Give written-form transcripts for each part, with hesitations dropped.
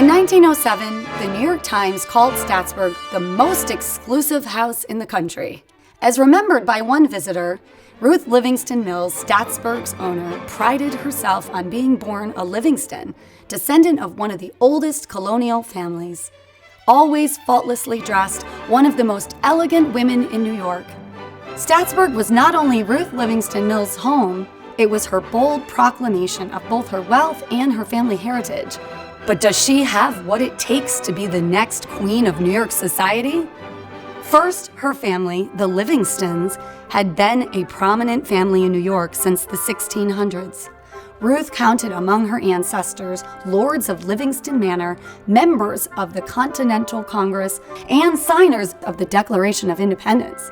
In 1907, the New York Times called Staatsburgh the most exclusive house in the country. As remembered by one visitor, Ruth Livingston Mills, Staatsburgh's owner, prided herself on being born a Livingston, descendant of one of the oldest colonial families. Always faultlessly dressed, one of the most elegant women in New York. Staatsburgh was not only Ruth Livingston Mills' home, it was her bold proclamation of both her wealth and her family heritage. But does she have what it takes to be the next queen of New York society? First, her family, the Livingstons, had been a prominent family in New York since the 1600s. Ruth counted among her ancestors lords of Livingston Manor, members of the Continental Congress, and signers of the Declaration of Independence.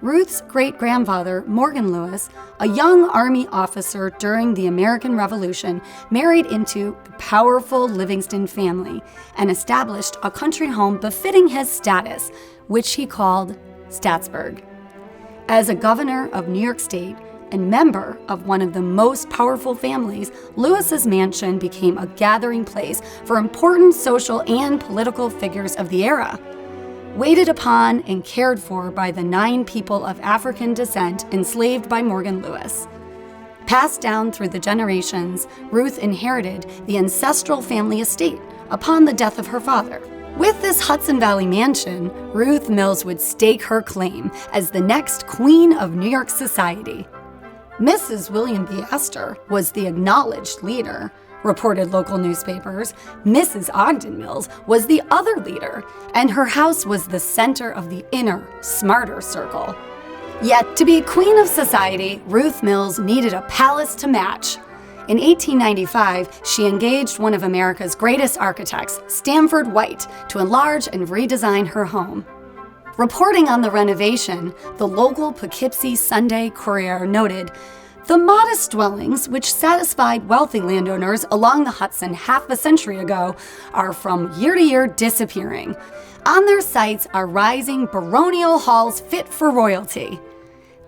Ruth's great-grandfather, Morgan Lewis, a young Army officer during the American Revolution, married into the powerful Livingston family and established a country home befitting his status, which he called Staatsburgh. As a governor of New York State and member of one of the most powerful families, Lewis's mansion became a gathering place for important social and political figures of the era. Waited upon and cared for by the 9 people of African descent enslaved by Morgan Lewis. Passed down through the generations, Ruth inherited the ancestral family estate upon the death of her father. With this Hudson Valley mansion, Ruth Mills would stake her claim as the next queen of New York society. Mrs. William B. Astor was the acknowledged leader, reported local newspapers. Mrs. Ogden Mills was the other leader, and her house was the center of the inner, smarter circle. Yet, to be queen of society, Ruth Mills needed a palace to match. In 1895, she engaged one of America's greatest architects, Stanford White, to enlarge and redesign her home. Reporting on the renovation, the local Poughkeepsie Sunday Courier noted, "The modest dwellings which satisfied wealthy landowners along the Hudson half a century ago are from year to year disappearing. On their sites are rising baronial halls fit for royalty."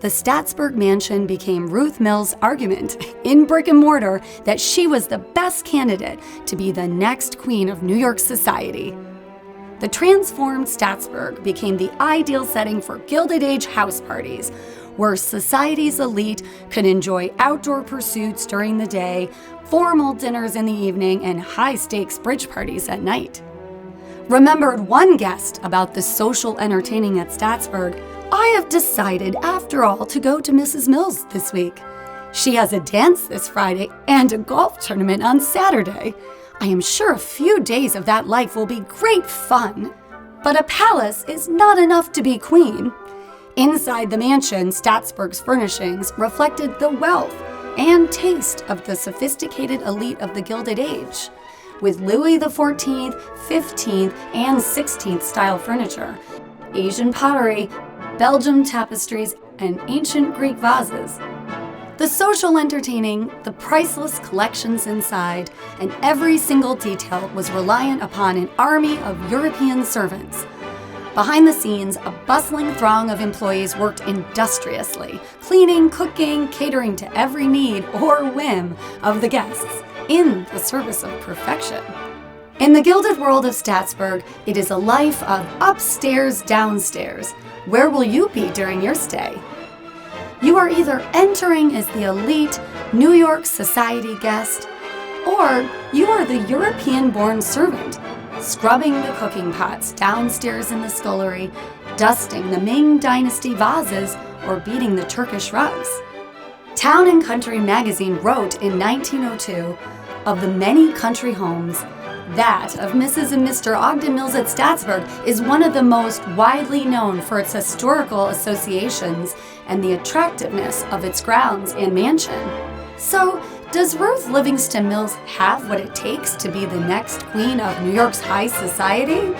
The Staatsburgh mansion became Ruth Mills' argument in brick and mortar that she was the best candidate to be the next queen of New York society. The transformed Staatsburgh became the ideal setting for Gilded Age house parties, where society's elite could enjoy outdoor pursuits during the day, formal dinners in the evening, and high-stakes bridge parties at night. Remembered one guest about the social entertaining at Staatsburgh, "I have decided, after all, to go to Mrs. Mills this week. She has a dance this Friday and a golf tournament on Saturday. I am sure a few days of that life will be great fun. But a palace is not enough to be queen." Inside the mansion, Staatsburgh's furnishings reflected the wealth and taste of the sophisticated elite of the Gilded Age, with Louis XIV, XV, and XVI style furniture, Asian pottery, Belgian tapestries, and ancient Greek vases. The social entertaining, the priceless collections inside, and every single detail was reliant upon an army of European servants. Behind the scenes, a bustling throng of employees worked industriously, cleaning, cooking, catering to every need or whim of the guests, in the service of perfection. In the gilded world of Staatsburgh, it is a life of upstairs, downstairs. Where will you be during your stay? You are either entering as the elite New York society guest, or you are the European-born servant, scrubbing the cooking pots downstairs in the scullery, dusting the Ming Dynasty vases, or beating the Turkish rugs. Town and Country magazine wrote in 1902 of the many country homes, that of Mrs. and Mr. Ogden Mills at Staatsburgh is one of the most widely known for its historical associations and the attractiveness of its grounds and mansion. So, does Ruth Livingston Mills have what it takes to be the next queen of New York's high society?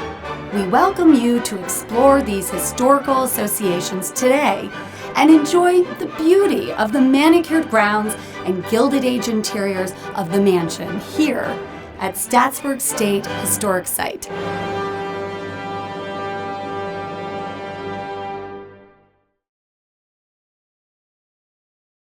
We welcome you to explore these historical associations today and enjoy the beauty of the manicured grounds and Gilded Age interiors of the mansion here at Staatsburgh State Historic Site.